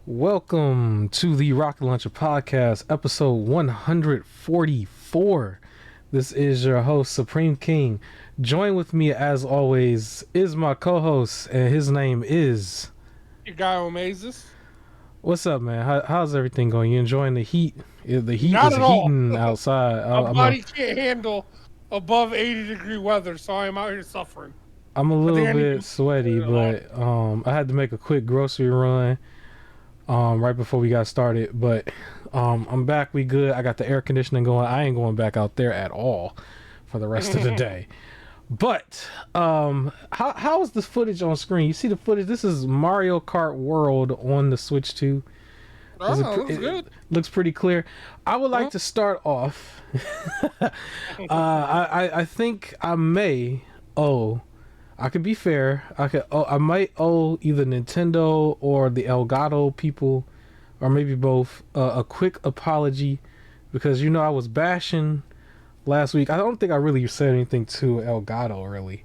Welcome to the Rocket Launcher Podcast, episode 144. This is your host, Supreme King. Join with me, as always, is my co-host, and his name is... Your guy Omazes. What's up, man? How's everything going? You enjoying the heat? The heat Not is at all. heating outside. My body can't handle above 80-degree weather, so I'm out here suffering. I'm a little bit sweaty, but I had to make a quick grocery run right before we got started. But I'm back. We good. I got the air conditioning going. I ain't going back out there at all for the rest of the day. But how is this footage on screen? You see the footage? This is Mario Kart World on the Switch 2. Looks good. Looks pretty clear. I would like to start off. I think I may owe. I could be fair. I might owe either Nintendo or the Elgato people, or maybe both, a quick apology, because I was bashing last week. I don't think I really said anything to Elgato really,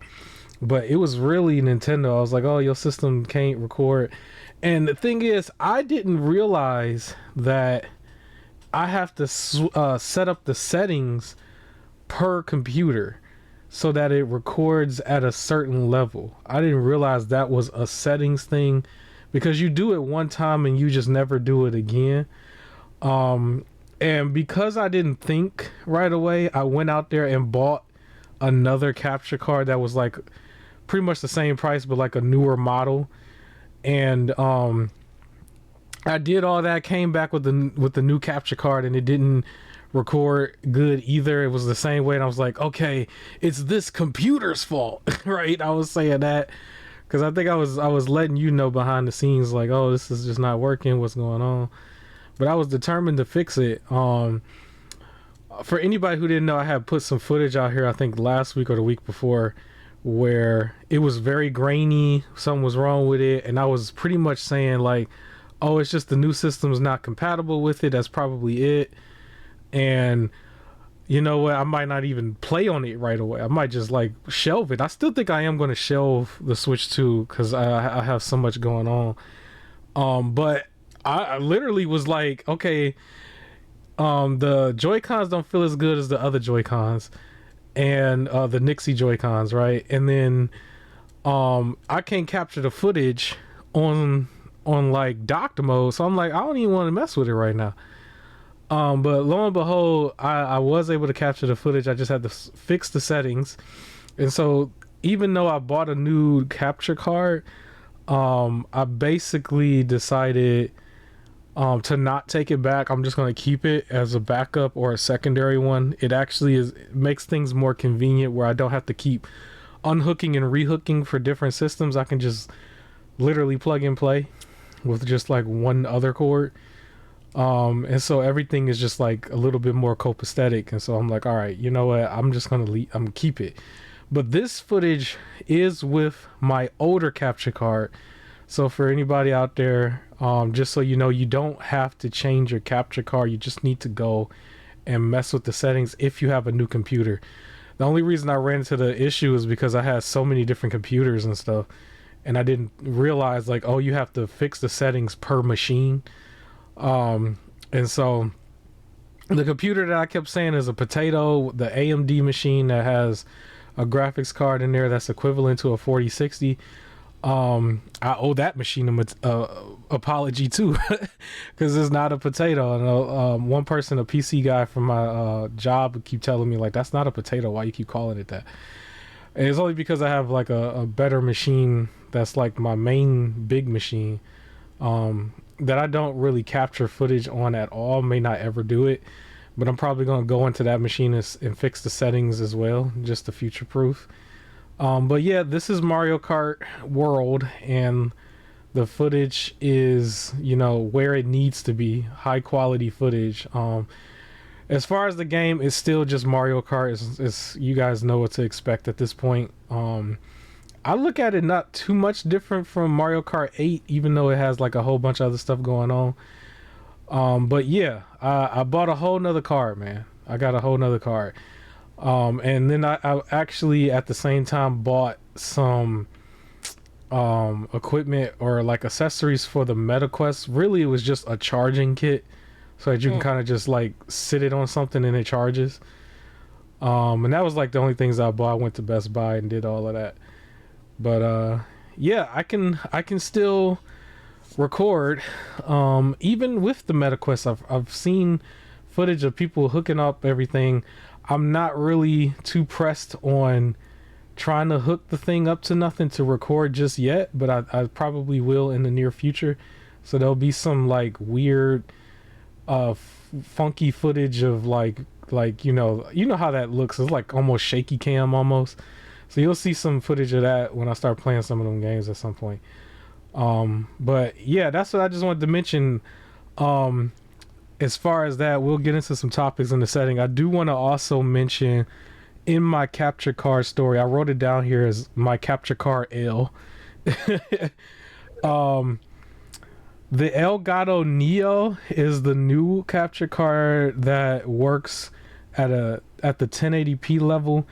but it was really Nintendo. I was like, "Oh, your system can't record," and the thing is, I didn't realize that I have to set up the settings per computer so that it records at a certain level. I didn't realize that was a settings thing, because you do it one time and you just never do it again. And because I didn't think right away, I went out there and bought another capture card that was like pretty much the same price, but like a newer model. And I did all that, came back with the new capture card, and it didn't record good either. It was the same way, and I was like, okay, it's this computer's fault. Right? I was saying that because I think I was letting you know behind the scenes, like, oh, this is just not working, what's going on. But I was determined to fix it. For anybody who didn't know, I had put some footage out here, I think last week or the week before, where it was very grainy, something was wrong with it, and I was pretty much saying like, oh, it's just the new system's not compatible with it, that's probably it. And you know what, I might not even play on it right away. I might just like shelve it. I still think I am going to shelve the Switch 2 because I have so much going on. But I literally was like, okay, the Joy-Cons don't feel as good as the other Joy-Cons and the Nixie Joy-Cons, right? And then I can't capture the footage on like docked mode, so I'm like, I don't even want to mess with it right now. But lo and behold, I was able to capture the footage. I just had to fix the settings. And so even though I bought a new capture card, I basically decided to not take it back. I'm just going to keep it as a backup or a secondary one. It actually makes things more convenient where I don't have to keep unhooking and rehooking for different systems. I can just literally plug and play with just like one other cord. And so everything is just like a little bit more copacetic. And so I'm like, all right, you know what? I'm just going to keep it. But this footage is with my older capture card. So for anybody out there, just so you know, you don't have to change your capture card. You just need to go and mess with the settings if you have a new computer. The only reason I ran into the issue is because I had so many different computers and stuff, and I didn't realize like, oh, you have to fix the settings per machine. And so the computer that I kept saying is a potato, the AMD machine that has a graphics card in there that's equivalent to a 4060. I owe that machine an apology too, because it's not a potato. And one person, a PC guy from my job, would keep telling me like, that's not a potato, why you keep calling it that? And it's only because I have like a better machine that's like my main big machine, that I don't really capture footage on at all. May not ever do it, but I'm probably going to go into that machine and fix the settings as well, just to future proof. But yeah, this is Mario Kart World, and the footage is, where it needs to be, high quality footage. As far as the game, it's still just Mario Kart. It's you guys know what to expect at this point. I look at it not too much different from Mario Kart 8, even though it has like a whole bunch of other stuff going on. But yeah, I bought a whole nother card, man. I got a whole nother card. And then I actually at the same time bought some equipment or like accessories for the MetaQuest. Really, it was just a charging kit, so that you can kind of just like sit it on something and it charges. And that was like the only things I bought. I went to Best Buy and did all of that. But yeah, I can still record, even with the MetaQuest. I've seen footage of people hooking up everything. I'm not really too pressed on trying to hook the thing up to nothing to record just yet, but I probably will in the near future. So there'll be some like weird, funky footage of like you know how that looks. It's like almost shaky cam almost. So you'll see some footage of that when I start playing some of them games at some point. But yeah, that's what I just wanted to mention. As far as that, we'll get into some topics in the setting. I do want to also mention in my capture card story, I wrote it down here as my capture card L. The Elgato Neo is the new capture card that works at the 1080p level.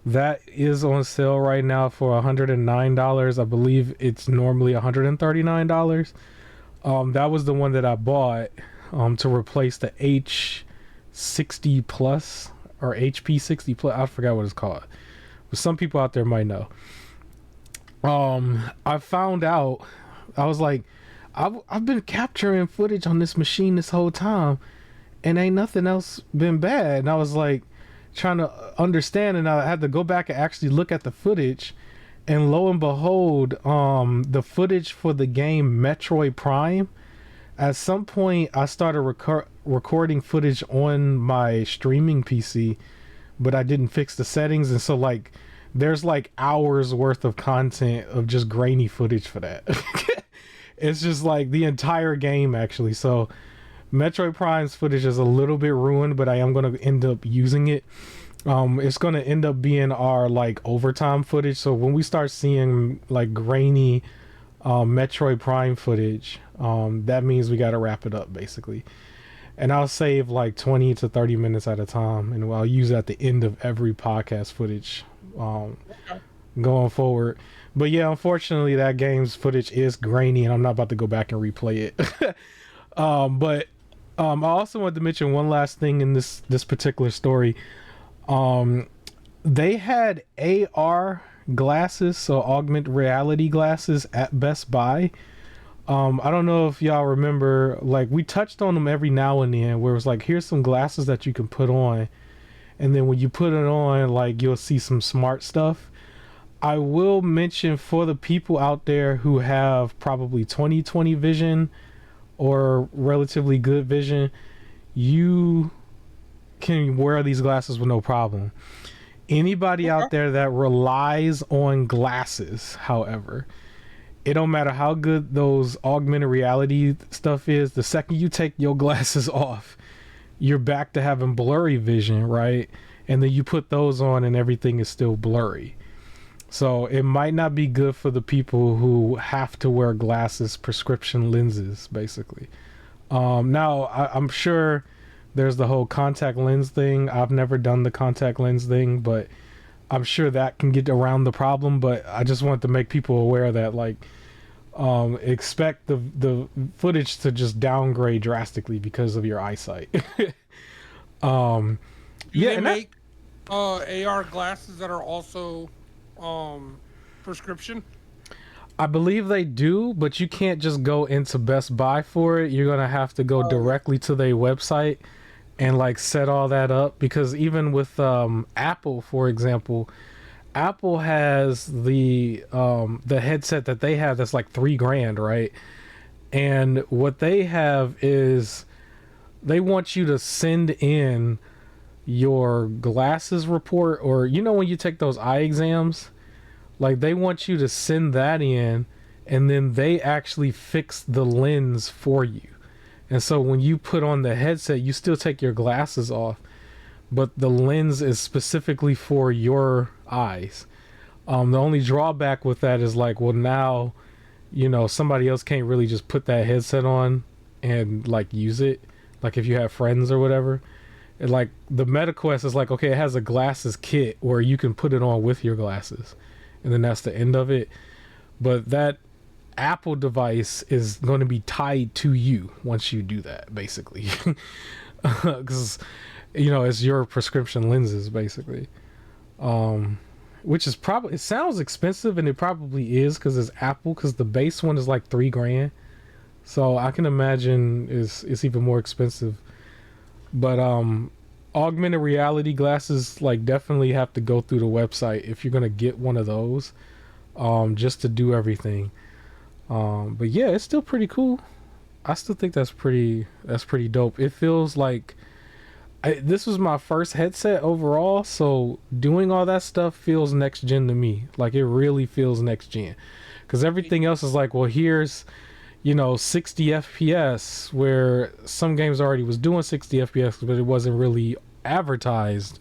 That is on sale right now for $109. I believe it's normally $139. That was the one that I bought to replace the H60 Plus or HP 60 Plus. I forgot what it's called, but some people out there might know. I found out, I was like, I've been capturing footage on this machine this whole time, and ain't nothing else been bad. And I was like trying to understand, and I had to go back and actually look at the footage, and lo and behold, the footage for the game Metroid Prime, at some point I started recording footage on my streaming PC, but I didn't fix the settings, and so like there's like hours worth of content of just grainy footage for that. It's just like the entire game actually. So Metroid Prime's footage is a little bit ruined, but I am going to end up using it. It's going to end up being our like overtime footage. So when we start seeing like grainy Metroid Prime footage, that means we got to wrap it up basically. And I'll save like 20 to 30 minutes at a time, and I'll use it at the end of every podcast footage going forward. But yeah, unfortunately that game's footage is grainy, and I'm not about to go back and replay it. But I also wanted to mention one last thing in this particular story. They had AR glasses, so augmented reality glasses, at Best Buy. I don't know if y'all remember, like we touched on them every now and then, where it was like, here's some glasses that you can put on, and then when you put it on, like you'll see some smart stuff. I will mention, for the people out there who have probably 20/20 vision or relatively good vision, you can wear these glasses with no problem. Anybody out there that relies on glasses, however, it don't matter how good those augmented reality stuff is, the second you take your glasses off, you're back to having blurry vision, right? And then you put those on and everything is still blurry. So it might not be good for the people who have to wear glasses, prescription lenses, basically. Now, I'm sure there's the whole contact lens thing. I've never done the contact lens thing, but I'm sure that can get around the problem. But I just want to make people aware that, like, expect the footage to just downgrade drastically because of your eyesight. Do they make AR glasses that are also prescription? I believe they do, but you can't just go into Best Buy for it. You're gonna have to go directly to their website and like set all that up, because even with Apple, for example, Apple has the headset that they have that's like $3,000, right? And what they have is they want you to send in your glasses report, or you know when you take those eye exams, like they want you to send that in, and then they actually fix the lens for you. And so when you put on the headset, you still take your glasses off, but the lens is specifically for your eyes. The only drawback with that is like, well, now you know somebody else can't really just put that headset on and like use it, like if you have friends or whatever. And like the MetaQuest is like, okay, it has a glasses kit where you can put it on with your glasses, and then that's the end of it. but that Apple device is going to be tied to you once you do that, basically, because it's your prescription lenses, basically. Which is probably, it sounds expensive, and it probably is because it's Apple. Because the base one is like $3,000, so I can imagine it's even more expensive. But augmented reality glasses like definitely have to go through the website if you're gonna get one of those, just to do everything. But yeah, it's still pretty cool. I still think that's pretty dope. It feels like this was my first headset overall, so doing all that stuff feels next gen to me. Like it really feels next gen, because everything else is like, well, here's 60 FPS, where some games already was doing 60 FPS, but it wasn't really advertised.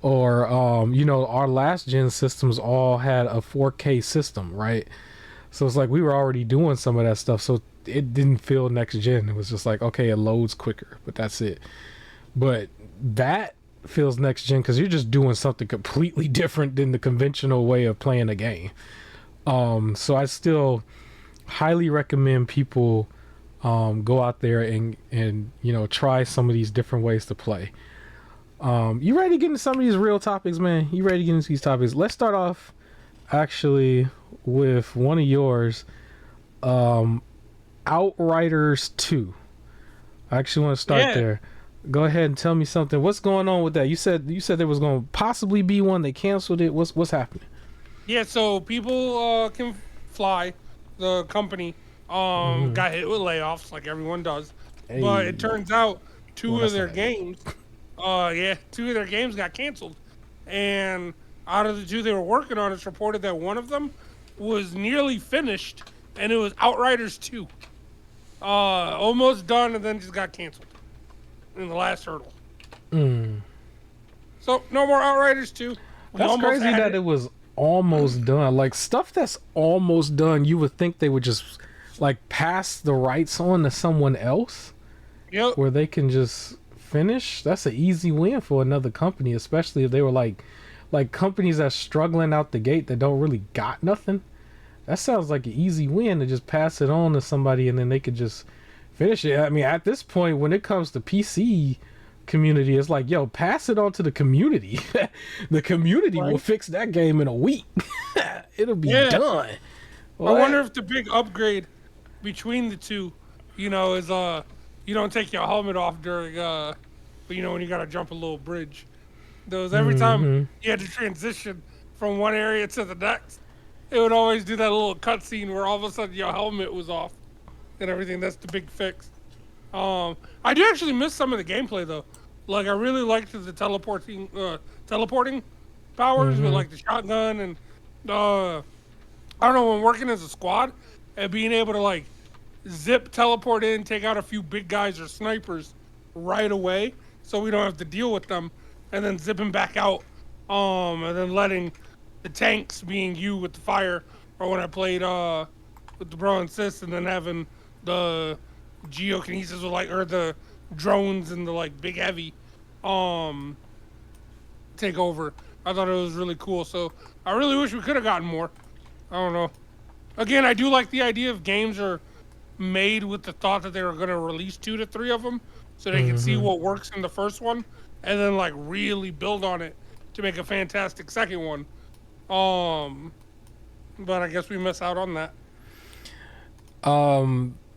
Or our last gen systems all had a 4K system, right? So it's like we were already doing some of that stuff, so it didn't feel next gen. It was just like, okay, it loads quicker, but that's it. But that feels next gen because you're just doing something completely different than the conventional way of playing a game. So I still highly recommend people go out there and try some of these different ways to play. You ready to get into some of these real topics, man? You ready to get into these topics? Let's start off actually with one of yours, Outriders 2. I actually want to start there. Go ahead and tell me something. What's going on with that? You said there was going to possibly be one. They canceled it. What's happening? Yeah, so people can fly. The company got hit with layoffs like everyone does. Hey. But it turns out two Well, of that's their not games got canceled. And out of the two they were working on, it's reported that one of them was nearly finished, and it was Outriders 2. Almost done, and then just got canceled in the last hurdle. So no more Outriders 2. That's crazy that it was almost done. Like stuff that's almost done, you would think they would just like pass the rights on to someone else. Yep. Where they can just finish. That's an easy win for another company, especially if they were like companies that's struggling out the gate that don't really got nothing. That sounds like an easy win to just pass it on to somebody and then they could just finish it. I mean, at this point, when it comes to PC community, it's like, yo, pass it on to the community. The community will fix that game in a week. It'll be done. I wonder if the big upgrade between the two, is you don't take your helmet off during when you gotta jump a little bridge. Those every time you had to transition from one area to the next, it would always do that little cutscene where all of a sudden your helmet was off and everything. That's the big fix. I do actually miss some of the gameplay though. Like I really liked the teleporting powers with like the shotgun and I don't know, when working as a squad and being able to like zip teleport in, take out a few big guys or snipers right away, so we don't have to deal with them, and then zipping back out, and then letting the tanks, being you with the fire, or when I played with the bro and sis, and then having the geokinesis with or the drones and the like big heavy take over. I thought it was really cool, so I really wish we could have gotten more. I don't know. Again, I do like the idea of games are made with the thought that they were going to release 2 to 3 of them so they can see what works in the first one and then like really build on it to make a fantastic second one. But I guess we miss out on that.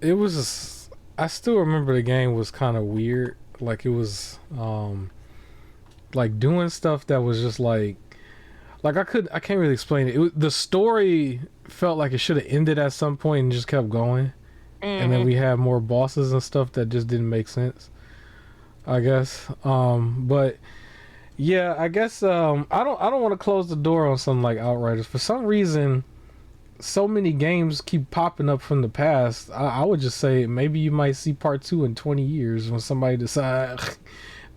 It was I still remember the game was kind of weird. Like it was like doing stuff that was just like I can't really explain it. The story felt like it should have ended at some point and just kept going. And then we had more bosses and stuff that just didn't make sense, I guess. But yeah, I guess I don't want to close the door on something like Outriders. For some reason, so many games keep popping up from the past. I would just say maybe you might see part 2 in 20 years when somebody decides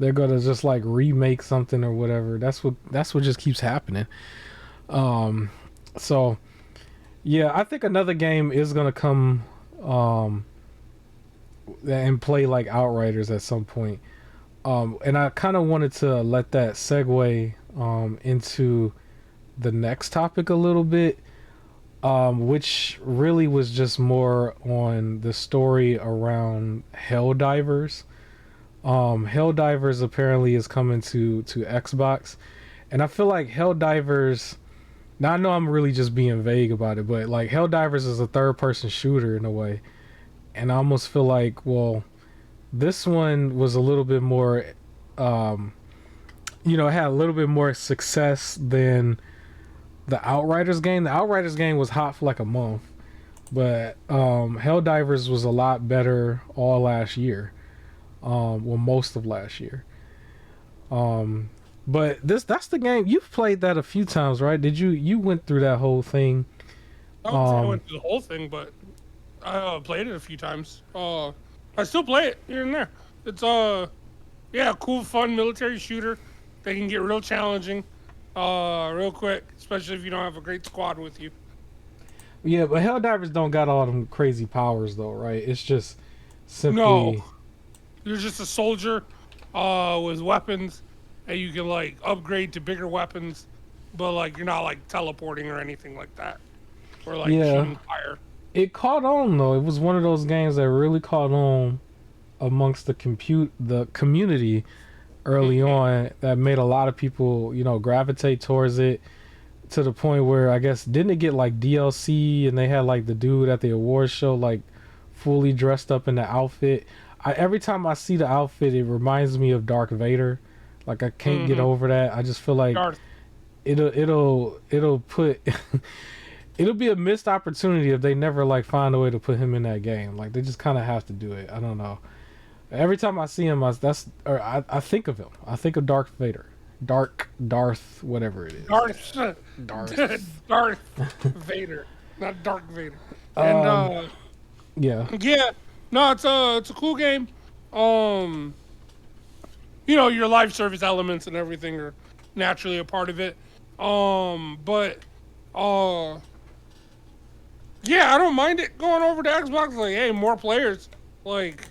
they're gonna just like remake something or whatever. That's what just keeps happening. So yeah, I think another game is gonna come and play like Outriders at some point. And I kind of wanted to let that segue into the next topic a little bit. which really was just more on the story around Helldivers. Helldivers apparently is coming to Xbox, and I feel like Helldivers. Now I know I'm really just being vague about it, but like Helldivers is a third-person shooter in a way, and I almost feel like, well, this one was a little bit more, um, it had a little bit more success than the Outriders game. The Outriders game was hot for like a month, but Helldivers was a lot better all last year. Well, most of last year. Um, but that's the game you've played that a few times, right? Did you went through that whole thing? I would say I went through the whole thing, but I played it a few times. I still play it here and there. It's yeah, cool, fun military shooter. They can get real challenging, real quick, especially if you don't have a great squad with you. Yeah, but Helldivers don't got all them crazy powers though, right? It's just No, simply you're just a soldier, with weapons, and you can like upgrade to bigger weapons, but like you're not like teleporting or anything like that, or like yeah. shooting fire. It caught on though. It was one of those games that really caught on amongst the community early on that made a lot of people, gravitate towards it to the point where I guess didn't it get like DLC and they had like the dude at the awards show like fully dressed up in the outfit. Every time I see the outfit, it reminds me of Darth Vader. Like I can't get over that. I just feel like Darth. it'll put it'll be a missed opportunity if they never like find a way to put him in that game. Like they just kind of have to do it. I don't know. Every time I see him, I think of him. I think of Darth Vader, Darth, whatever it is. Darth Vader, not Dark Vader. And Yeah, yeah, no, it's a cool game. Your live service elements and everything are naturally a part of it. But yeah, I don't mind it going over to Xbox. Like, hey, more players, like,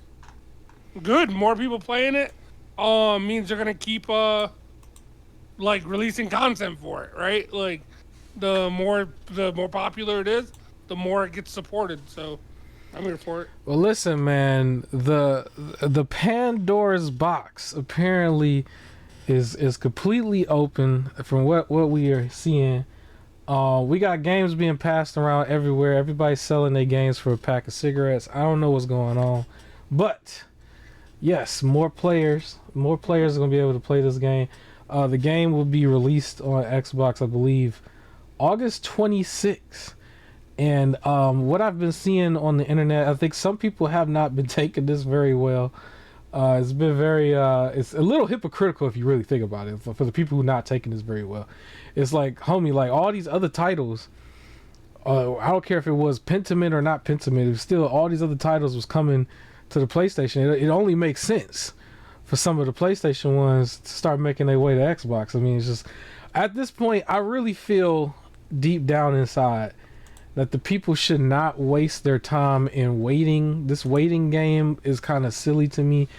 good. More people playing it, means they're gonna keep like releasing content for it, right? Like, the more popular it is, the more it gets supported. So, I'm here for it. well, listen, man. The Pandora's box apparently is completely open from what we are seeing. We got games being passed around everywhere. Everybody's selling their games for a pack of cigarettes. I don't know what's going on, but yes, more players are gonna be able to play this game. The game will be released on Xbox, I believe, August 26th. And what I've been seeing on the internet, I think some people have not been taking this very well. It's been very, it's a little hypocritical if you really think about it. For the people who are not taking this very well, it's like, homie, like all these other titles. I don't care if it was Pentiment or not Pentiment. It was still all these other titles was coming to the PlayStation. It only makes sense for some of the PlayStation ones to start making their way to Xbox. I mean, it's just at this point, I really feel deep down inside that the people should not waste their time in waiting. This waiting game is kind of silly to me.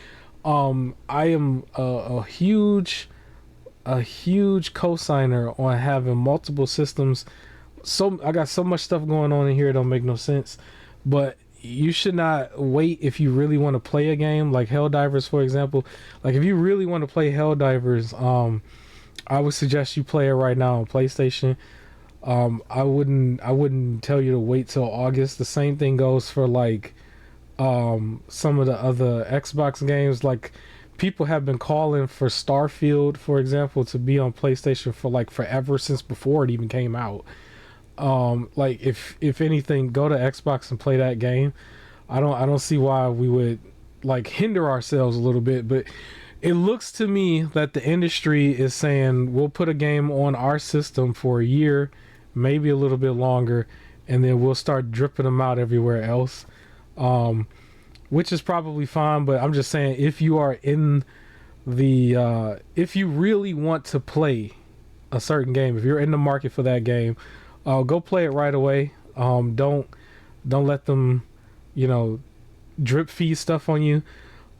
I am a huge co-signer on having multiple systems. So I got so much stuff going on in here, it don't make no sense. But you should not wait if you really want to play a game like Helldivers, for example. Like if you really want to play Helldivers, I would suggest you play it right now on PlayStation. I wouldn't tell you to wait till August. The same thing goes for like some of the other Xbox games. Like people have been calling for Starfield, for example, to be on PlayStation for like forever, since before it even came out. Like if anything, go to Xbox and play that game. I don't see why we would like hinder ourselves a little bit, but it looks to me that the industry is saying we'll put a game on our system for a year, maybe a little bit longer, and then we'll start dripping them out everywhere else, which is probably fine. But I'm just saying, if you are in the if you really want to play a certain game, if you're in the market for that game, go play it right away. Don't let them drip feed stuff on you.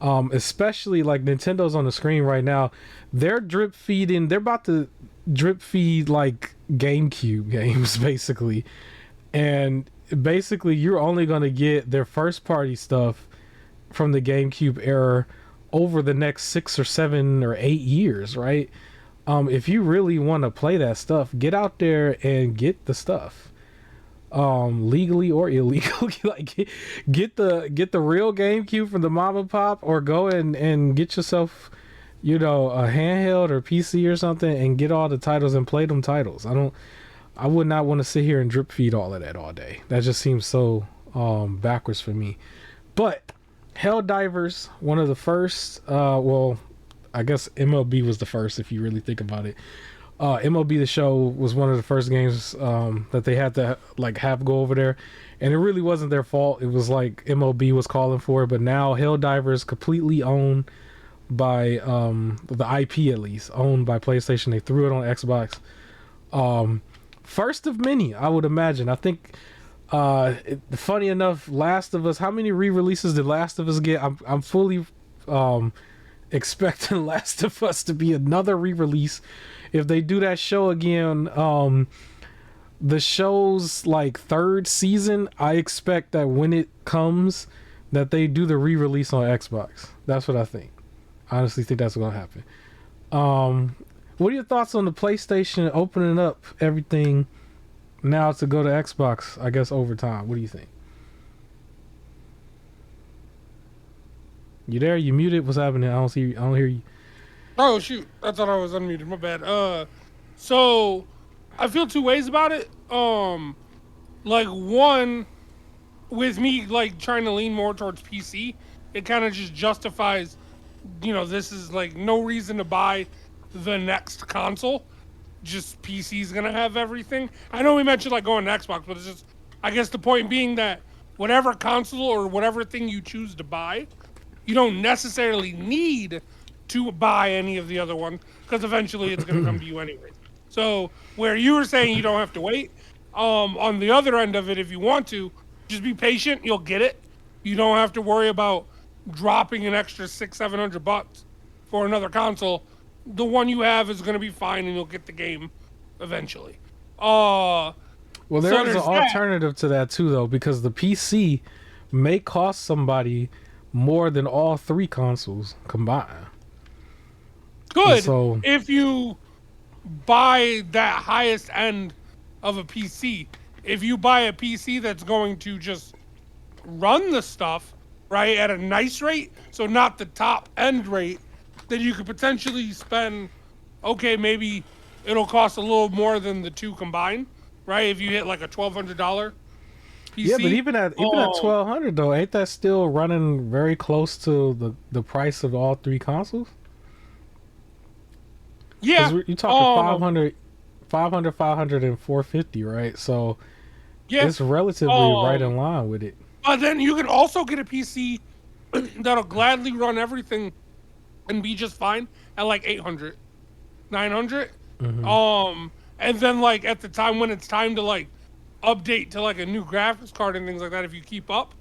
Especially like Nintendo's on the screen right now. They're about to drip feed like GameCube games basically. And basically, you're only going to get their first party stuff from the GameCube era over the next 6 or 7 or 8 years, right? If you really want to play that stuff, get out there and get the stuff, legally or illegally. Like get the real GameCube from the mom and pop, or go and get yourself, a handheld or PC or something, and get all the titles and play them titles. I would not want to sit here and drip feed all of that all day. That just seems so backwards for me. But Helldivers, one of the first, well, I guess MLB was the first if you really think about it. MLB The Show was one of the first games that they had to like have go over there, and it really wasn't their fault. It was like MLB was calling for it, but now Helldivers completely owned by the IP, at least owned by PlayStation. They threw it on Xbox. First of many, I would imagine. I think funny enough, Last of Us, how many re-releases did Last of Us get? I'm fully expecting Last of Us to be another re-release. If they do that show again, the show's like third season, I expect that when it comes, that they do the re-release on Xbox. That's what I think. I honestly think that's what's gonna happen. What are your thoughts on the PlayStation opening up everything now to go to Xbox, I guess, over time? What do you think? You there? You muted? What's happening? I don't see you. I don't hear you. Oh shoot, I thought I was unmuted. My bad. So I feel two ways about it. Like one, with me like trying to lean more towards PC, it kind of just justifies, this is like no reason to buy the next console. Just PC's gonna have everything. I know we mentioned like going to Xbox, but it's just, I guess the point being that whatever console or whatever thing you choose to buy, you don't necessarily need to buy any of the other ones, because eventually it's gonna come to you anyways. So where you were saying you don't have to wait, on the other end of it, if you want to, just be patient. You'll get it. You don't have to worry about dropping an extra $600-700 for another console. The one you have is going to be fine, and you'll get the game eventually. Well, So there's an there's that. alternative to that too, though, because the PC may cost somebody more than all three consoles combined. And Good so, if you buy that highest end of a PC. If you buy a PC that's going to just run the stuff right at a nice rate, so not the top end rate, then you could potentially spend, okay, maybe it'll cost a little more than the two combined, right? If you hit like a $1,200 PC. yeah, but even at 1200 though, ain't that still running very close to the price of all three consoles? Yeah. Because you're talking 500, and 450, right? So Yeah. it's relatively right in line with it. But then you can also get a PC that'll gladly run everything and be just fine at like 800, 900. And then like at the time when it's time to like update to like a new graphics card and things like that, if you keep up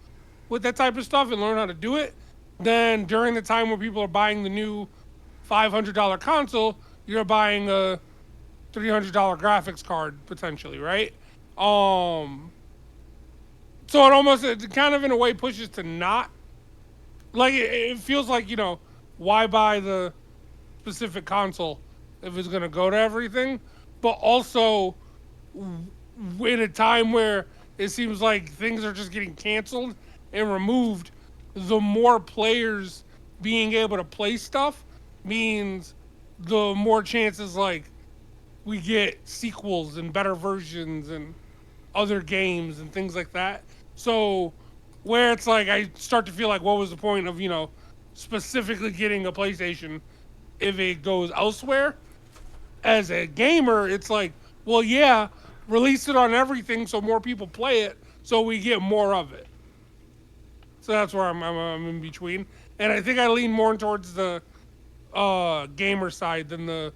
with that type of stuff and learn how to do it, then during the time where people are buying the new $500 console, you're buying a $300 graphics card potentially, right? So it kind of in a way pushes to not, like, it feels like, why buy the specific console if it's gonna go to everything? But also, in a time where it seems like things are just getting canceled and removed, the more players being able to play stuff means the more chances like we get sequels and better versions and other games and things like that. So where it's like I start to feel like, what was the point of, specifically getting a PlayStation if it goes elsewhere? As a gamer, it's like, well, yeah, release it on everything so more people play it, so we get more of it. So that's where I'm in between, and I think I lean more towards the gamer side than the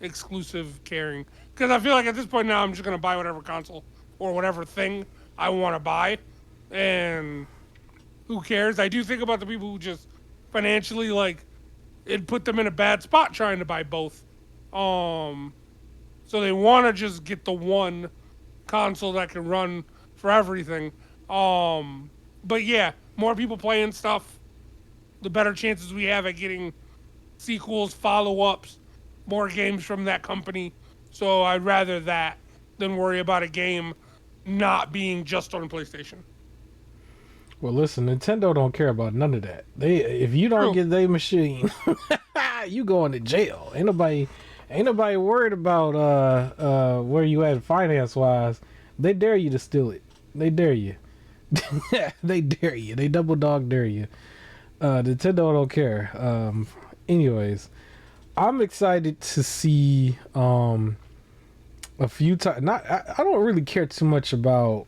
exclusive caring, because I feel like at this point now I'm just gonna buy whatever console or whatever thing I want to buy, and who cares? I do think about the people who just financially, like, it put them in a bad spot trying to buy both. So they want to just get the one console that can run for everything. But yeah, more people playing stuff, the better chances we have at getting sequels, follow-ups, more games from that company. So I'd rather that than worry about a game not being just on PlayStation. Well, listen, Nintendo don't care about none of that. They if you don't True. get their machine, you going to jail. Ain't nobody worried about where you at finance wise. They dare you to steal it. They dare you. They dare you. They double dog dare you. Nintendo don't care. Anyways, I'm excited to see a few times. Not I don't really care too much about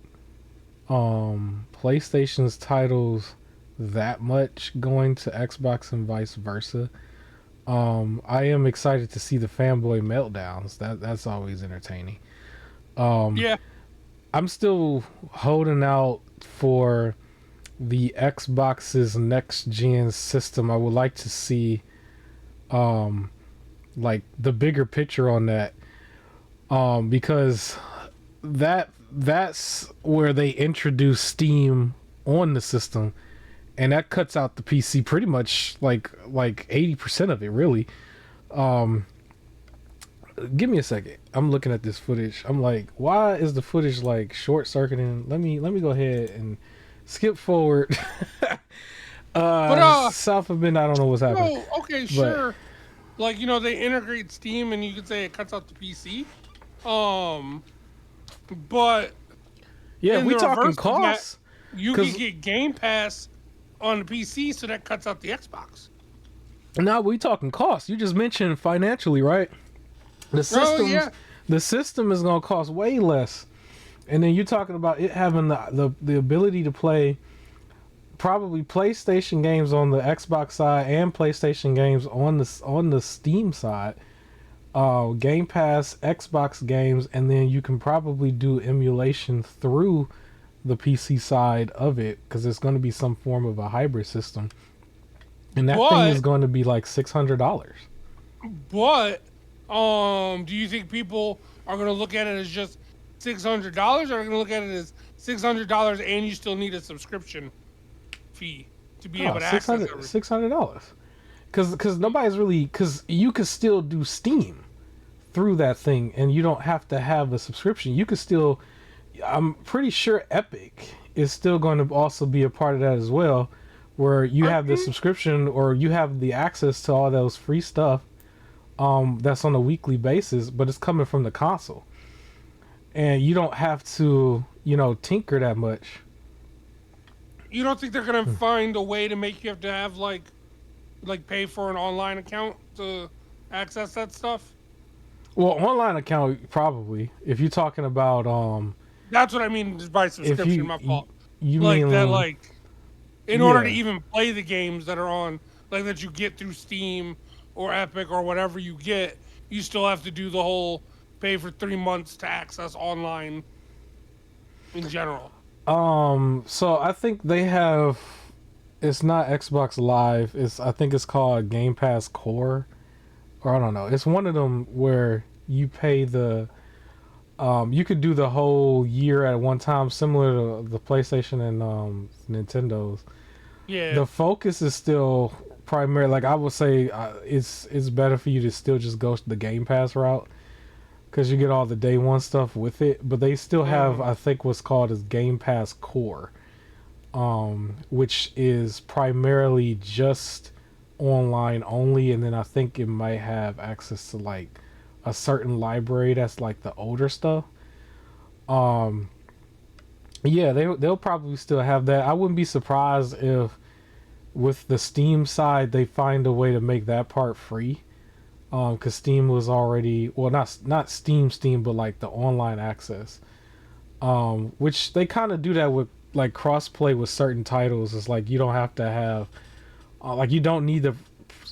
PlayStation's titles that much going to Xbox and vice versa. I am excited to see the fanboy meltdowns. That's always entertaining. Um, Yeah. I'm still holding out for the Xbox's next gen system. I would like to see um like the bigger picture on that. Because that's where they introduce Steam on the system, and that cuts out the PC pretty much like 80% of it really. Um, Give me a second. I'm looking at this footage. I'm like, why is the footage like short circuiting? Let me go ahead and skip forward. But South of Midnight, I don't know what's happening, no, okay, but sure. Like, they integrate Steam and you could say it cuts out the PC. Um, but yeah, in we the talking reverse of that, costs you can because get Game Pass on the PC, so that cuts out the Xbox. now we talking costs. You just mentioned financially, right? The Oh systems, yeah. the system is gonna cost way less, and then you're talking about it having the ability to play probably PlayStation games on the Xbox side and PlayStation games on the Steam side. Game Pass, Xbox games, and then you can probably do emulation through the PC side of it because it's going to be some form of a hybrid system, and that thing is But going to be like $600. but do you think people are gonna look at it as just $600, or are gonna look at it as $600 and you still need a subscription fee to be Oh, able to access everything? $600. Because nobody's really because you could still do Steam through that thing, and you don't have to have a subscription. You could still. I'm pretty sure Epic is still going to also be a part of that as well, where you have the Mhm. subscription or you have the access to all those free stuff. That's on a weekly basis, but it's coming from the console, and you don't have to tinker that much. You don't think they're gonna find a way to make you have to have like pay for an online account to access that stuff? Well, online account probably. If you're talking about That's what I mean just by if subscription. My fault. you Like that, mean like in order to yeah. even play the games that are on, like that you get through Steam or Epic or whatever you get, you still have to do the whole pay for 3 months to access online in general. So I think they have. It's not Xbox Live. I think it's called Game Pass Core, or I don't know. It's one of them where you pay the. You could do the whole year at one time, similar to the PlayStation and Nintendo's. Yeah. The focus is still primary. Like I would say, it's better for you to still just go the Game Pass route because you get all the day one stuff with it. But they still have, Mhm. I think, what's called as Game Pass Core, which is primarily just online only, and then I think it might have access to like a certain library that's like the older stuff. Um, yeah, they'll probably still have that. I wouldn't be surprised if with the Steam side they find a way to make that part free. Because Steam was already well, not Steam, but like the online access. Which they kind of do that with like crossplay with certain titles. It's like you don't have to have like you don't need the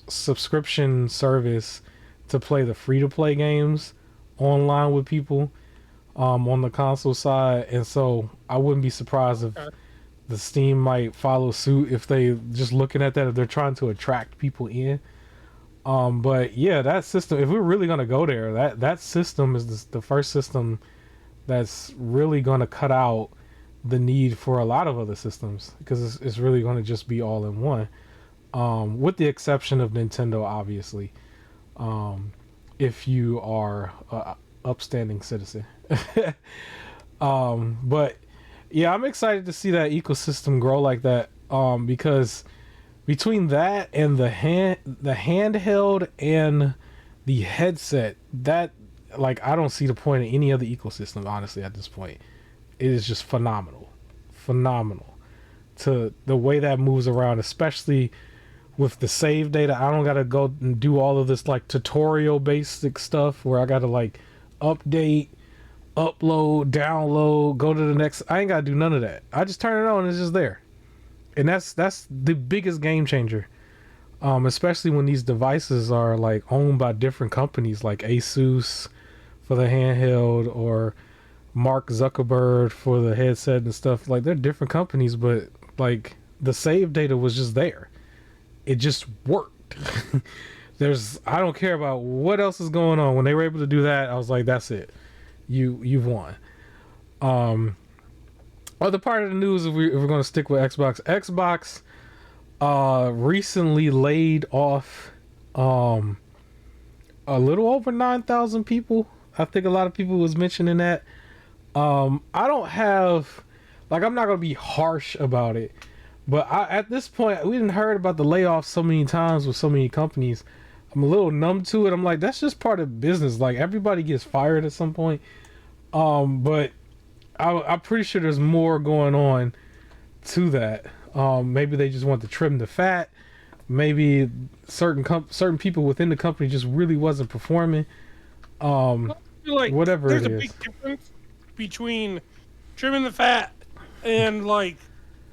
subscription service to play the free to play games online with people on the console side, and so I wouldn't be surprised if Okay. the Steam might follow suit if they just looking at that if they're trying to attract people in. But yeah, that system. If we're really gonna go there, that system is the first system that's really gonna cut out the need for a lot of other systems because it's really going to just be all in one, with the exception of Nintendo, obviously. If you are a upstanding citizen. But yeah, I'm excited to see that ecosystem grow like that. Because between that and the handheld and the headset, that like I don't see the point of any other ecosystem honestly at this point. It is just phenomenal to the way that moves around, especially with the save data. I don't gotta go and do all of this like tutorial basic stuff where I gotta like update, upload, download, go to the next. I ain't gotta do none of that. I just turn it on and it's just there. And that's the biggest game changer. Especially when these devices are like owned by different companies like Asus for the handheld or Mark Zuckerberg for the headset and stuff. Like they're different companies, but like the save data was just there. It just worked. I don't care about what else is going on. When they were able to do that, I was like, that's it. You've won. Other part of the news, if we're going to stick with Xbox recently laid off a little over 9,000 people. I think a lot of people was mentioning that. I don't have, like, I'm not going to be harsh about it, but at this point, we didn't heard about the layoffs so many times with so many companies. I'm a little numb to it. I'm like, that's just part of business. Like, everybody gets fired at some point. But I'm pretty sure there's more going on to that. Maybe they just want to trim the fat. Maybe certain people within the company just really wasn't performing. I feel like Whatever there's it a is. big difference between trimming the fat and like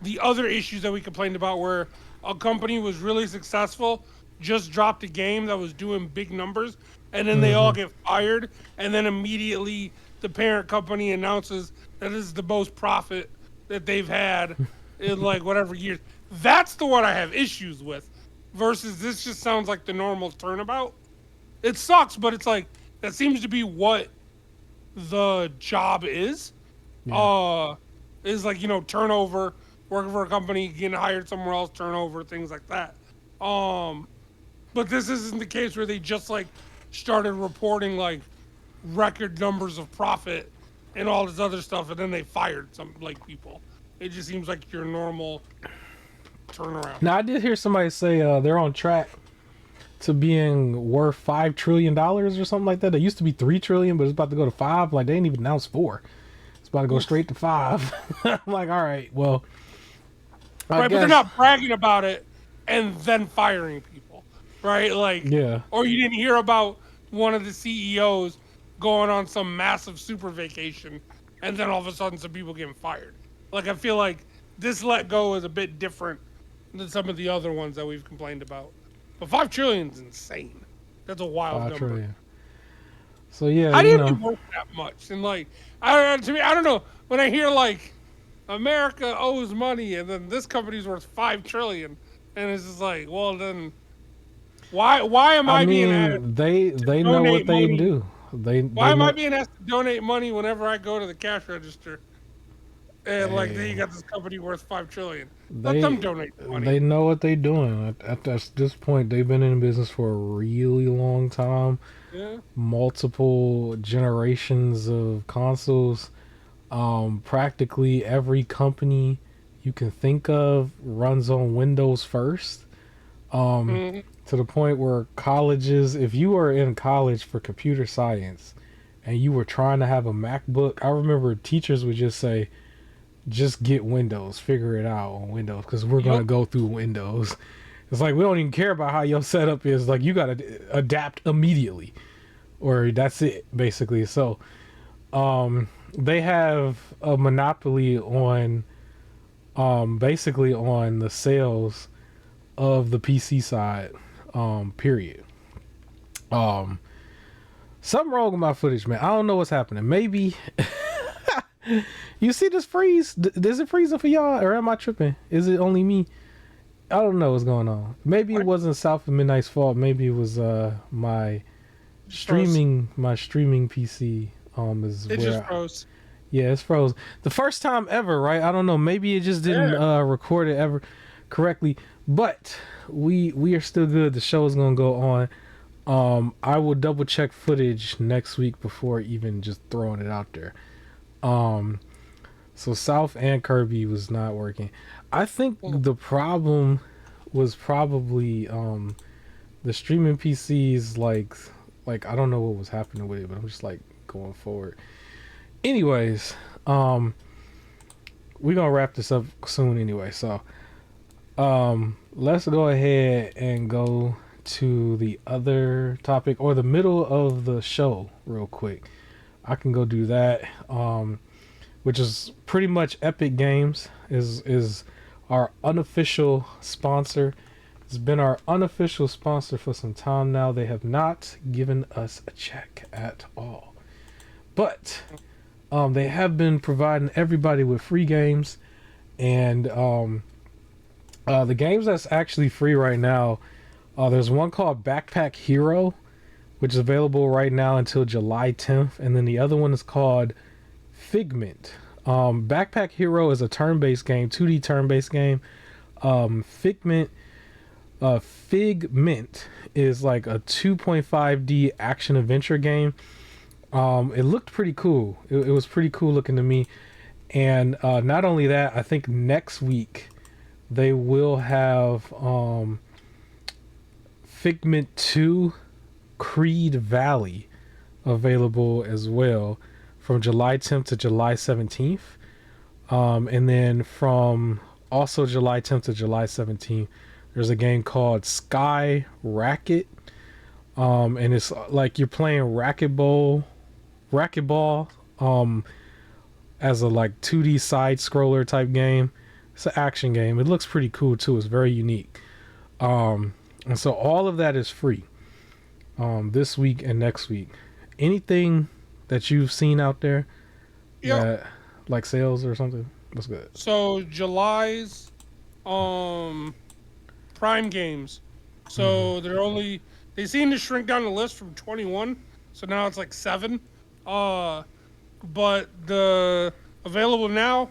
the other issues that we complained about where a company was really successful, just dropped a game that was doing big numbers, and then they all get fired, and then immediately the parent company announces that this is the most profit that they've had in like whatever years. That's the one I have issues with. Versus this just sounds like the normal turnabout. It sucks, but it's like that seems to be what the job is. Yeah. Is like, you know, turnover, working for a company, getting hired somewhere else, turnover, things like that. But this isn't the case where they just like started reporting like record numbers of profit and all this other stuff, and then they fired some like people. It just seems like your normal turnaround. Now I did hear somebody say they're on track to being worth $5 trillion or something like that. They used to be 3 trillion, but it's about to go to 5. Like they ain't even announced 4. It's about to go straight to 5. I'm like, all right, well, Right, but they're not bragging about it and then firing people, right? Like, Yeah. or you didn't hear about one of the CEOs going on some massive super vacation and then all of a sudden some people getting fired. Like, I feel like this let go is a bit different than some of the other ones that we've complained about. But 5 trillion is insane. That's a wild 5 number. trillion. So yeah, How do you you know, be worth that much? And like, I don't know. When I hear like America owes money and then this company's worth 5 trillion, and it's just like, well then, why am I being asked mean, they to know what donate they money? do. They Why am I know. being asked to donate money whenever I go to the cash register? And like, then you Hey, got this company worth 5 trillion. Let them they donate the money. they know what they're doing. At this point, they've been in business for a really long time. Yeah. Multiple generations of consoles. Practically every company you can think of runs on Windows first. Hmm. To the point where colleges, if you were in college for computer science and you were trying to have a MacBook, I remember teachers would just say, just get Windows, figure it out on Windows because we're going to Yep. go through Windows. It's like, we don't even care about how your setup is. Like, you got to adapt immediately, or that's it, basically. So, they have a monopoly on, basically on the sales of the PC side, period. Um, Something wrong with my footage, man. I don't know what's happening. Maybe you see this freeze? Is it freezing for y'all, or am I tripping? Is it only me? I don't know what's going on. Maybe it What? wasn't South of Midnight's fault. Maybe it was my Just froze. streaming PC is It where just froze. Yeah, it's frozen. The first time ever, right? I don't know. Maybe it just didn't Yeah. record it ever correctly. But we are still good. The show is gonna go on. I will double check footage next week before even just throwing it out there. Um, so South and Kirby was not working. I think Well, the problem was probably the streaming PCs. Like I don't know what was happening with it, but I'm just like going forward. Anyways, um, we're gonna wrap this up soon anyway. So let's go ahead and go to the other topic or the middle of the show real quick. I can go do that. Which is pretty much Epic Games is our unofficial sponsor. It's been our unofficial sponsor for some time now. They have not given us a check at all, but they have been providing everybody with free games, and the games that's actually free right now. There's one called Backpack Hero, which is available right now until July 10th, and then the other one is called Figment. Backpack Hero is a turn-based game, 2D turn-based game. Figment is like a 2.5D action adventure game. It looked pretty cool. It was pretty cool looking to me. And not only that, I think next week they will have Figment 2 Creed Valley available as well from July 10th to July 17th. And then from also July 10th to July 17th, there's a game called Sky Racket. And it's like you're playing racquetball, as a like 2D side scroller type game. It's an action game. It looks pretty cool too. It's very unique. And so all of that is free this week and next week. Anything that you've seen out there yeah. that like sales or something? What's good? So July's Prime games. Mm-hmm. So they seem to shrink down the list from 21, so now it's like 7. But the available now,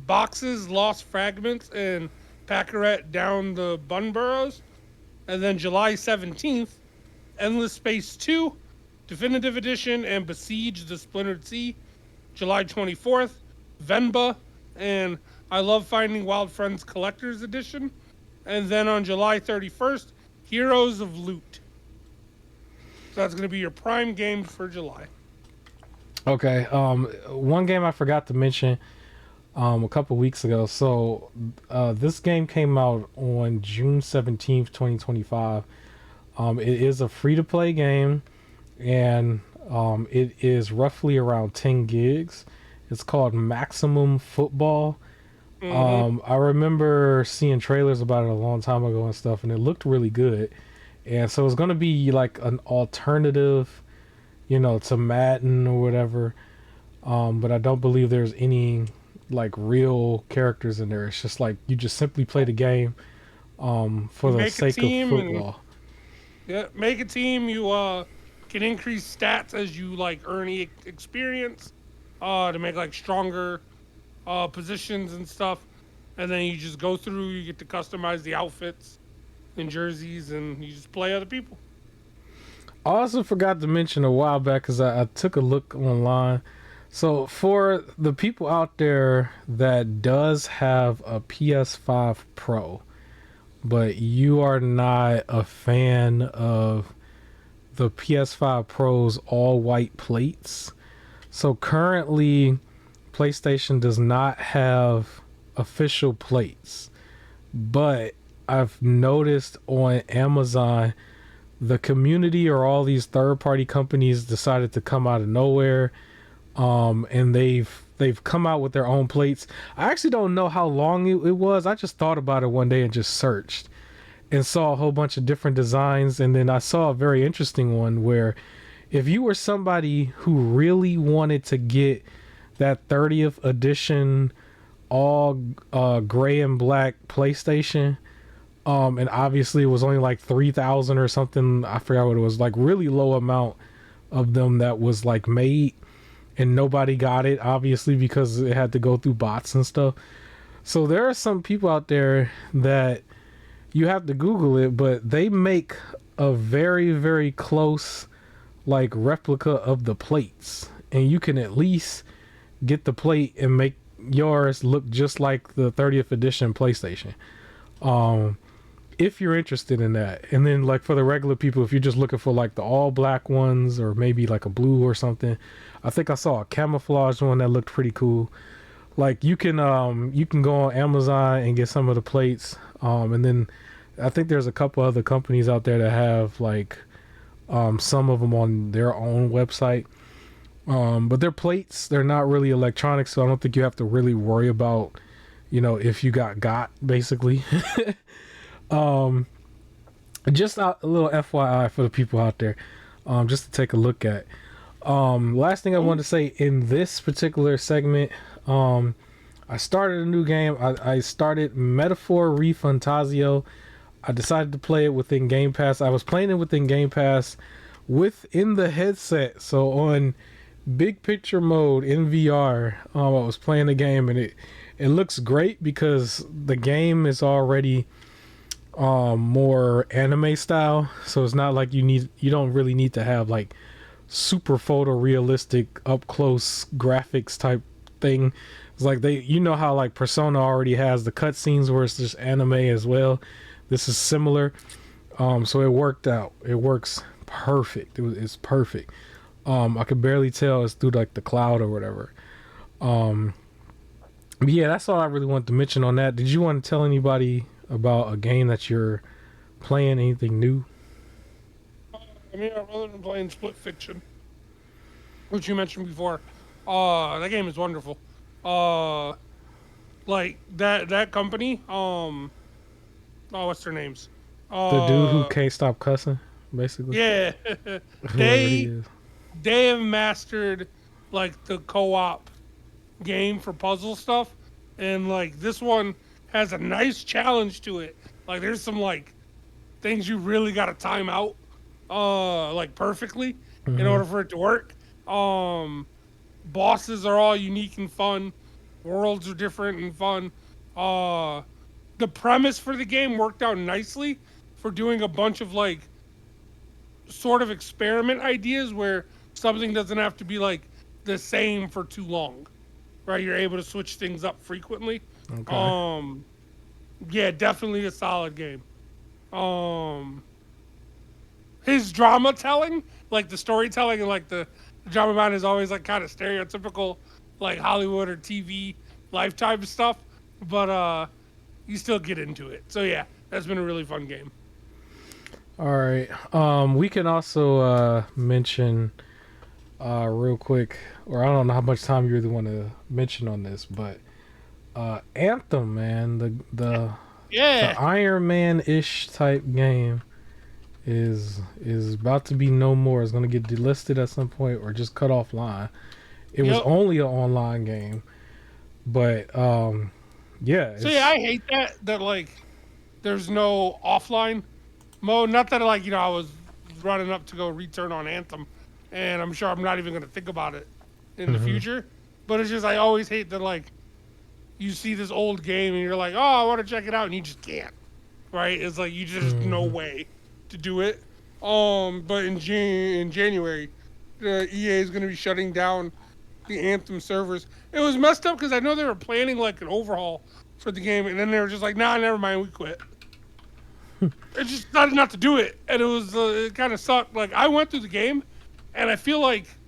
Boxes, Lost Fragments, and Packeret Down the Bunburrows. And then July 17th, Endless Space 2, Definitive Edition, and Besiege the Splintered Sea. July 24th, Venba, and I Love Finding Wild Friends Collector's Edition. And then on July 31st, Heroes of Loot. So that's going to be your prime game for July. Okay. One game I forgot to mention a couple weeks ago. So this game came out on June 17th, 2025. It is a free to play game, and it is roughly around 10 gigs. It's called Maximum Football. I remember seeing trailers about it a long time ago and stuff, and it looked really good. And so it's going to be like an alternative, to Madden or whatever. But I don't believe there's any like real characters in there. It's just like you just simply play the game for the sake of football. Yeah, make a team. You can increase stats as you like earn experience to make like stronger positions and stuff. And then you just go through. You get to customize the outfits and jerseys, and you just play other people. I also forgot to mention a while back because I took a look online. So for the people out there that does have a PS5 Pro, but you are not a fan of the PS5 Pro's all white plates. So currently PlayStation does not have official plates, but I've noticed on Amazon the community or all these third-party companies decided to come out of nowhere, and they've come out with their own plates. I actually don't know how long it was. I just thought about it one day and just searched and saw a whole bunch of different designs, and then I saw a very interesting one where if you were somebody who really wanted to get that 30th edition all gray and black PlayStation, and obviously it was only like 3,000 or something, I forgot what it was, like really low amount of them that was like made. and nobody got it, obviously, because it had to go through bots and stuff. So there are some people out there that you have to Google it, but they make a very, very close like replica of the plates, and you can at least get the plate and make yours look just like the 30th edition PlayStation. Um, if you're interested in that, and then like for the regular people, if you're just looking for like the all black ones or maybe like a blue or something, I think I saw a camouflage one that looked pretty cool. Like you can go on Amazon and get some of the plates, and then I think there's a couple other companies out there that have like some of them on their own website. But they're plates, they're not really electronics, so I don't think you have to really worry about, if you got basically. um, just a little FYI for the people out there, just to take a look at. Last thing I wanted to say in this particular segment, I started a new game. I started Metaphor Refantasio. I decided to play it within Game Pass. I was playing it within Game Pass within the headset. So on big picture mode in VR, I was playing the game, and it looks great because the game is already more anime style. So it's not like you don't really need to have like super photorealistic up close graphics type thing. It's like how like Persona already has the cutscenes where it's just anime as well. This is similar. So it worked out. It works perfect. It's perfect. I could barely tell it's through like the cloud or whatever. But yeah, that's all I really wanted to mention on that. Did you want to tell anybody about a game that you're playing? Anything new? I mean, other than playing Split Fiction, which you mentioned before, that game is wonderful. Uh, like that company, oh, what's their names? The dude who Uh, can't stop cussing, basically. yeah, Whoever he they is. they have mastered like the co-op game for puzzle stuff, and like this one has a nice challenge to it. Like there's some like things you really got to time out, like perfectly in Hmm. order for it to work. Um, Bosses are all unique and fun. Worlds are different and fun. Uh, the premise for the game worked out nicely for doing a bunch of like sort of experiment ideas where something doesn't have to be like the same for too long, right? You're able to switch things up frequently. Okay. Um, yeah, definitely a solid game. Um, his drama telling, like the storytelling and like the drama behind is always like kind of stereotypical, like Hollywood or TV Lifetime stuff, but you still get into it. So yeah, that's been a really fun game. All right. We can also mention real quick, or I don't know how much time you really want to mention on this, but Anthem, man, the Yeah, Iron Man ish type game is about to be no more. It's gonna get delisted at some point or just cut offline. It was yep. only an online game, but yeah, So yeah, it's I hate that like there's no offline mode. Not that like I was running up to go return on Anthem, and I'm sure I'm not even gonna think about it in the hmm future. But it's just I always hate that like you see this old game and you're like, oh, I want to check it out, and you just can't. Right? It's like you just no hmm way to do it. But in January, the EA is going to be shutting down the Anthem servers. It was messed up because I know they were planning like an overhaul for the game, and then they were just like, nah, never mind, we quit. It just decided not to do it, and it kind of sucked. Like I went through the game, and I feel like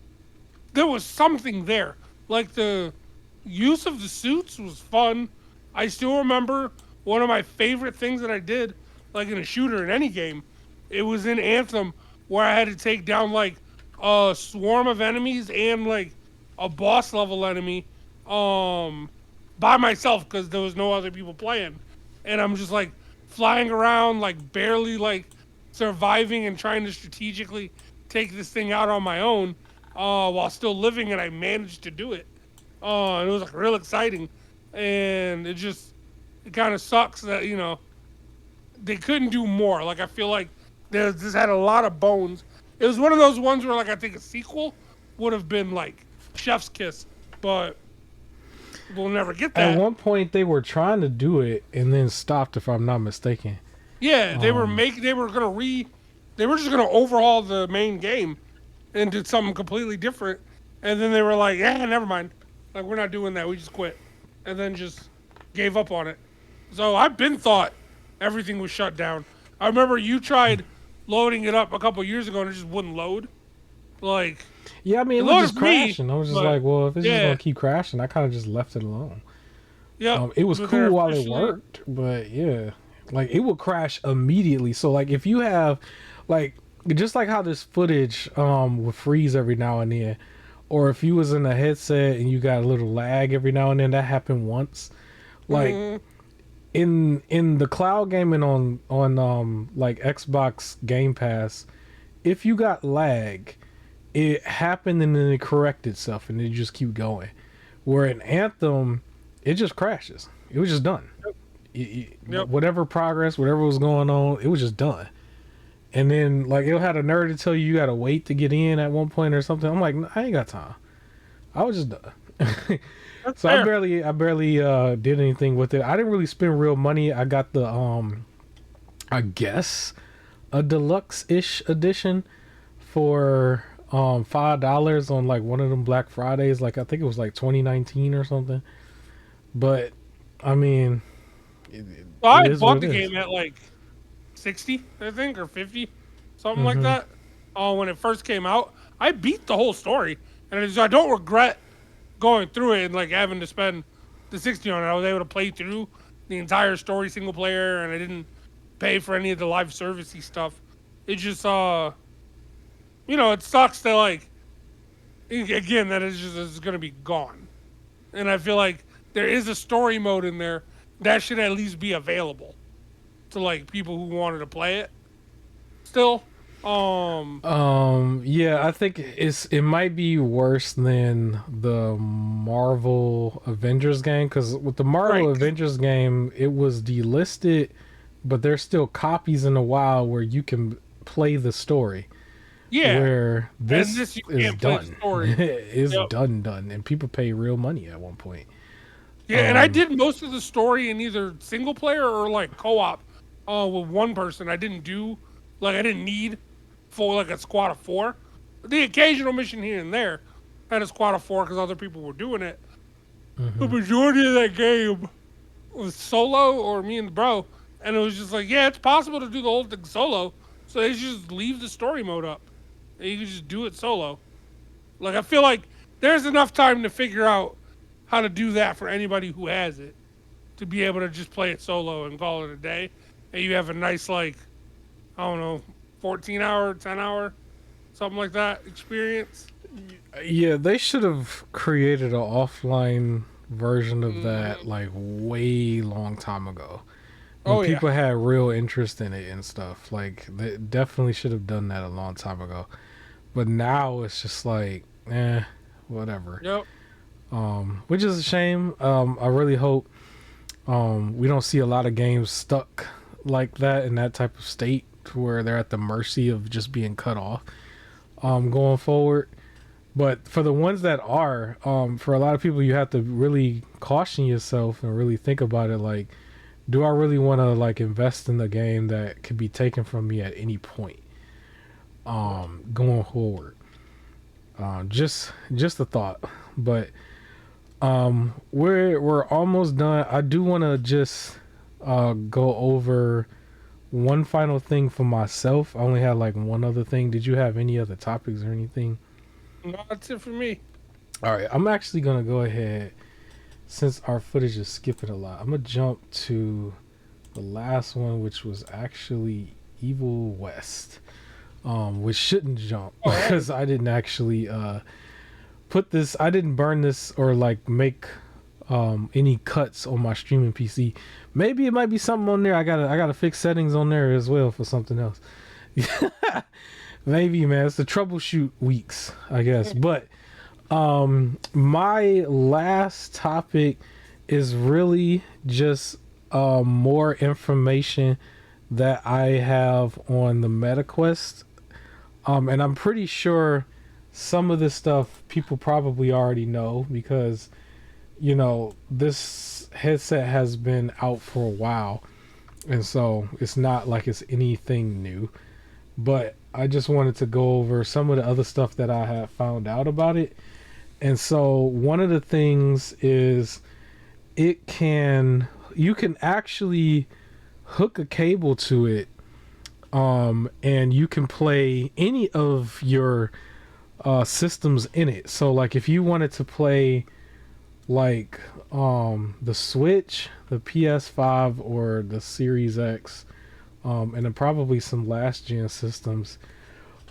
there was something there. Like the use of the suits was fun. I still remember one of my favorite things that I did, like in a shooter in any game. It was in Anthem where I had to take down like a swarm of enemies and like a boss level enemy, um, by myself because there was no other people playing, and I'm just like flying around like barely like surviving and trying to strategically take this thing out on my own, while still living, and I managed to do it. And it was like real exciting, and it kind of sucks that they couldn't do more. Like I feel like this had a lot of bones. It was one of those ones where like I think a sequel would have been like chef's kiss, but we'll never get At that. one point, they were trying to do it and then stopped, if I'm not mistaken. Yeah, they were they were just gonna overhaul the main game and did something completely different, and then they were like, yeah, never mind, like we're not doing that, we just quit, and then just gave up on it. So I've been thought everything was shut down. I remember you tried loading it up a couple years ago and it just wouldn't load. Like Yeah, I mean, it it was loaded just me, crashing. I was just but like, well, if it's just yeah, gonna keep crashing, I kind of just left it alone. yep. It was But they're cool while it officially worked, but yeah, like it will crash immediately. So like if you have, like, just like how this footage would freeze every now and then, or if you was in a headset and you got a little lag every now and then, that happened once. Like mhm. in the cloud gaming on like Xbox Game Pass, if you got lag, it happened and then it corrected itself and it just keep going. Where in Anthem, it just crashes. It was just done. Yep. Whatever progress, whatever was going on, it was just done. And then like it'll have a nerd to tell you gotta wait to get in at one point or something. I'm like, I ain't got time. I was just done. That's So fair. I barely did anything with it. I didn't really spend real money. I got the I guess a deluxe ish edition for $5 on like one of them Black Fridays. Like I think it was like 2019 or something. But I mean, So it I is bought what the it is. game at like 60, I think, or 50, something like Mm-hmm. that. When it first came out, I beat the whole story, and I don't regret going through it and like having to spend the 60 on it. I was able to play through the entire story single player, and I didn't pay for any of the live servicey stuff. It just it sucks that like again that is gonna be gone, and I feel like there is a story mode in there that should at least be available to like people who wanted to play it still. Yeah, I think it might be worse than the Marvel Avengers game, because with the Marvel Right. Avengers game, it was delisted, but there's still copies in the wild where you can play the story. Yeah. Where And this this you is can't play the done, story. it's Yep. done, and people pay real money at one point. Yeah, and I Um, did most of the story in either single player or like co-op with one person. I didn't need for like a squad of four. The occasional mission here and there had a squad of four because other people were doing it. The mhm. majority of that game was solo or me and the bro, and it was just like, yeah, it's possible to do the whole thing solo. So they just leave the story mode up, and you can just do it solo. Like I feel like there's enough time to figure out how to do that for anybody who has it to be able to just play it solo and call it a day, and you have a nice like I don't know 14-hour, 10-hour, something like that experience. Yeah, they should have created an offline version of that Hmm. like way long time ago, when Oh yeah, people had real interest in it and stuff. Like they definitely should have done that a long time ago. But now it's just like, whatever. yep. Which is a shame. I really hope we don't see a lot of games stuck like that in that type of state where they're at the mercy of just being cut off going forward. But for the ones that are, for a lot of people, you have to really caution yourself and really think about it. Like, do I really want to like invest in the game that could be taken from me at any point, going forward? Just a thought. But we're almost done. I do want to just go over one final thing for myself. I only had like one other thing. Did you have any other topics or anything? No, that's it for me. All right, I'm actually gonna go ahead, since our footage is skipping a lot. I'm gonna jump to the last one, which was actually Evil West, which shouldn't jump All right. because I didn't actually put this. I didn't burn this or like make any cuts on my streaming PC. Maybe it might be something on there. I gotta fix settings on there as well for something else. Maybe, man. It's the troubleshoot weeks, I guess. But my last topic is really just more information that I have on the MetaQuest. And I'm pretty sure some of this stuff people probably already know because, this headset has been out for a while. And so it's not like it's anything new. But I just wanted to go over some of the other stuff that I have found out about it. And so one of the things is you can actually hook a cable to it, and you can play any of your systems in it. So like if you wanted to play like the Switch, the PS5, or the Series X, and then probably some last gen systems,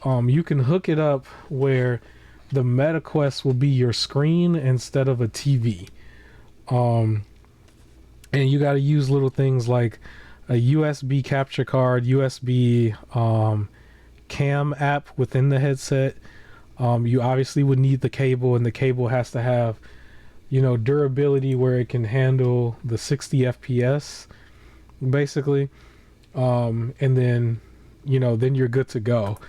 you can hook it up where the MetaQuest will be your screen instead of a TV. And you got to use little things like a USB capture card, USB cam app within the headset. You obviously would need the cable, and the cable has to have, durability where it can handle the 60 FPS, basically. And then, then you're good to go.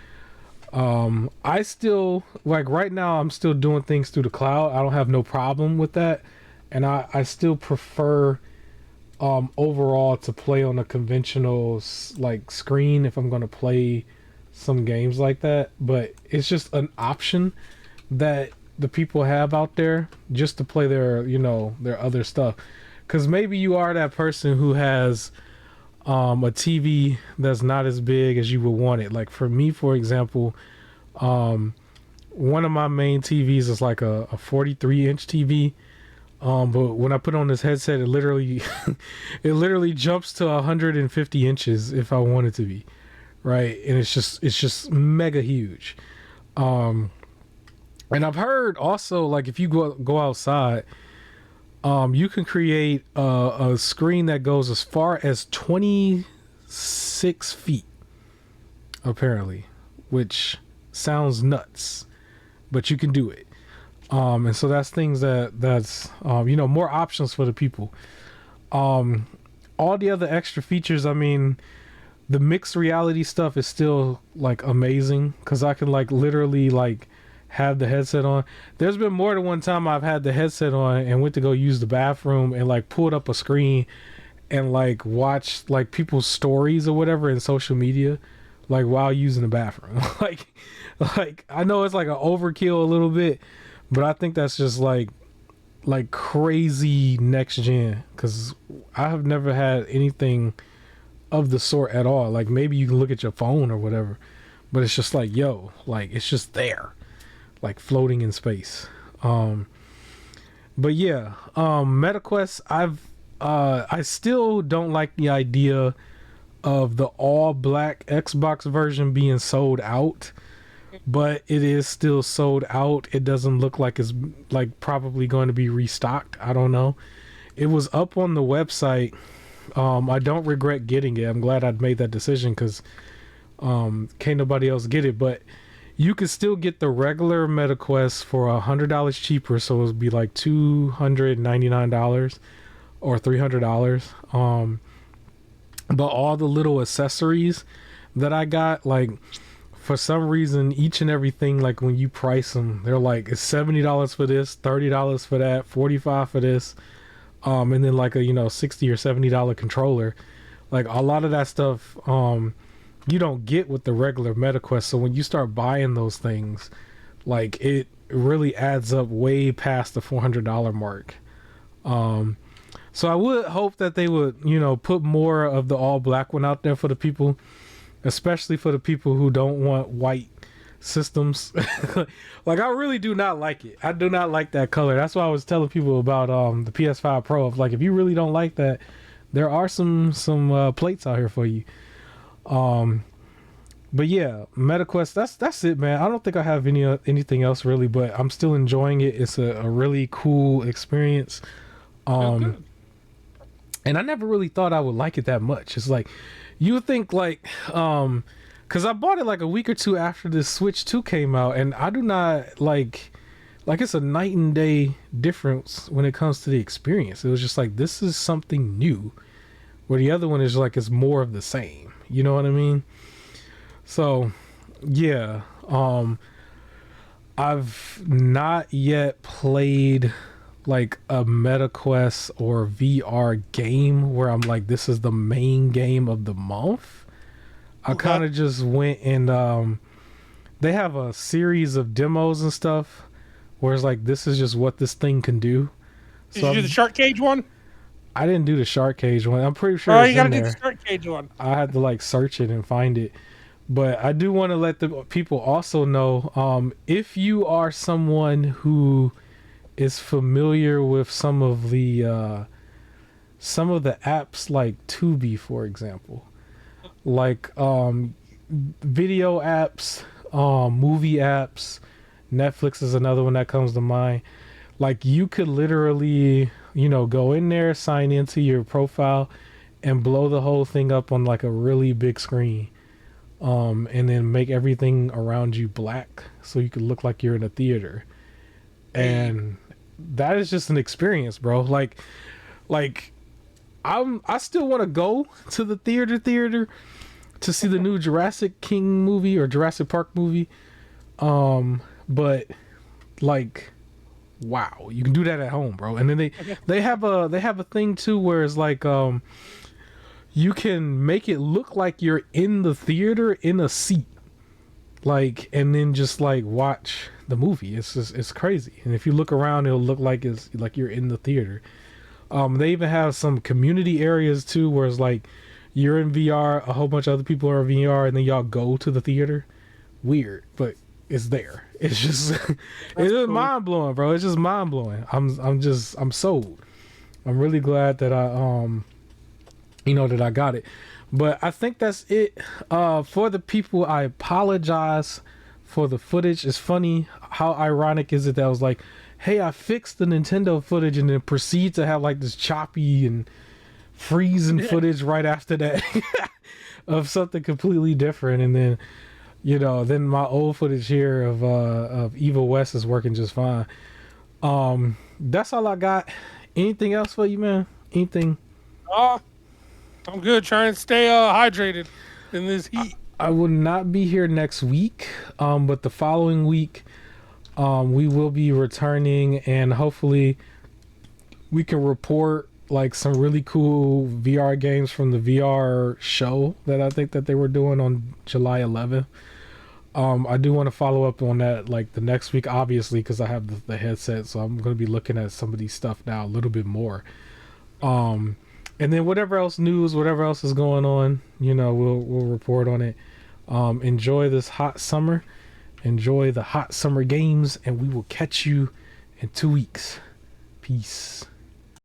I still, like right now, I'm still doing things through the cloud. I don't have no problem with that. And I still prefer overall to play on a conventional like screen if I'm going to play some games like that. But it's just an option that the people have out there just to play their their other stuff. Because maybe you are that person who has a TV that's not as big as you would want it. Like for me, for example, one of my main TVs is like a 43-inch TV. But when I put on this headset, it literally jumps to 150 inches if I want it to be, right? And it's just mega huge. And I've heard also, like if you go outside, you can create a screen that goes as far as 26 feet, apparently, which sounds nuts, but you can do it. And so that's things that's more options for the people. All the other extra features, I mean, the mixed reality stuff is still like amazing because I can like literally like have the headset on. There's been more than one time I've had the headset on and went to go use the bathroom and like pulled up a screen and like watched like people's stories or whatever in social media, like while using the bathroom. like I know it's like an overkill a little bit, but I think that's just like crazy next gen because I have never had anything of the sort at all. Like maybe you can look at your phone or whatever, but it's just like, yo, like it's just there, like floating in space. But yeah, MetaQuest, I still don't like the idea of the all black Xbox version being sold out, but it is still sold out. It doesn't look like it's like probably going to be restocked. I don't know. It was up on the website. I don't regret getting it. I'm glad I'd made that decision because can't nobody else get it. But you could still get the regular MetaQuest for $100 cheaper, so it would be like $299 or $300. But all the little accessories that I got, like for some reason, each and everything, like when you price them, they're like it's $70 for this, $30 for that, $45 for this, and then like a $60 or $70 controller. Like a lot of that stuff, you don't get with the regular MetaQuest. So when you start buying those things, like it really adds up way past the $400 mark. So I would hope that they would, put more of the all black one out there for the people, especially for the people who don't want white systems. Like I really do not like it. I do not like that color. That's why I was telling people about the PS5 Pro. Like if you really don't like that, there are some plates out here for you. But yeah, MetaQuest, that's it, man. I don't think I have anything else really, but I'm still enjoying it. It's a really cool experience. And I never really thought I would like it that much. It's like, you would think like, cause I bought it like a week or two after the Switch 2 came out, and I do not like it's a night and day difference when it comes to the experience. It was just like, this is something new, where the other one is like, it's more of the same. You know what I mean? So yeah, I've not yet played like a MetaQuest or VR game where I'm like, this is the main game of the month. I Okay. kind of just went and they have a series of demos and stuff where it's like, this is just what this thing can do. Did So you do the shark cage one? I didn't do the shark cage one. I'm pretty sure Oh, it's you got in to do the there. shark cage one. I had to like search it and find it. But I do want to let the people also know, if you are someone who is familiar with some of the apps like Tubi, for example, like video apps, movie apps. Netflix is another one that comes to mind. Like you could literally, go in there, sign into your profile, and blow the whole thing up on like a really big screen. And then make everything around you black so you could look like you're in a theater. And that is just an experience, bro. Like I still want to go to the theater to see the new Jurassic King movie or Jurassic Park movie. But like, wow, you can do that at home, bro. And then they have a thing too where it's like you can make it look like you're in the theater in a seat, like, and then just like watch the movie. It's crazy. And if you look around, it'll look like it's like you're in the theater. They even have some community areas too where it's like you're in VR, a whole bunch of other people are in VR, and then y'all go to the theater. Weird, but it's there. It's just it's just Cool. mind blowing, bro. It's just mind blowing. I'm sold. I'm really glad that that I got it. But I think that's it. For the people, I apologize for the footage. It's funny how ironic is it that I was like, hey, I fixed the Nintendo footage and then proceed to have like this choppy and freezing footage right after that of something completely different. And then, then my old footage here of Evil West is working just fine. That's all I got. Anything else for you, man? Anything? I'm good. Trying to stay hydrated in this heat. I will not be here next week, but the following week, we will be returning, and hopefully, we can report like some really cool VR games from the VR show that I think that they were doing on July 11th. I do want to follow up on that like the next week, obviously, because I have the headset, so I'm going to be looking at some of these stuff now a little bit more. And then whatever else news, whatever else is going on, we'll report on it. Enjoy this hot summer. Enjoy the hot summer games, and we will catch you in 2 weeks. Peace.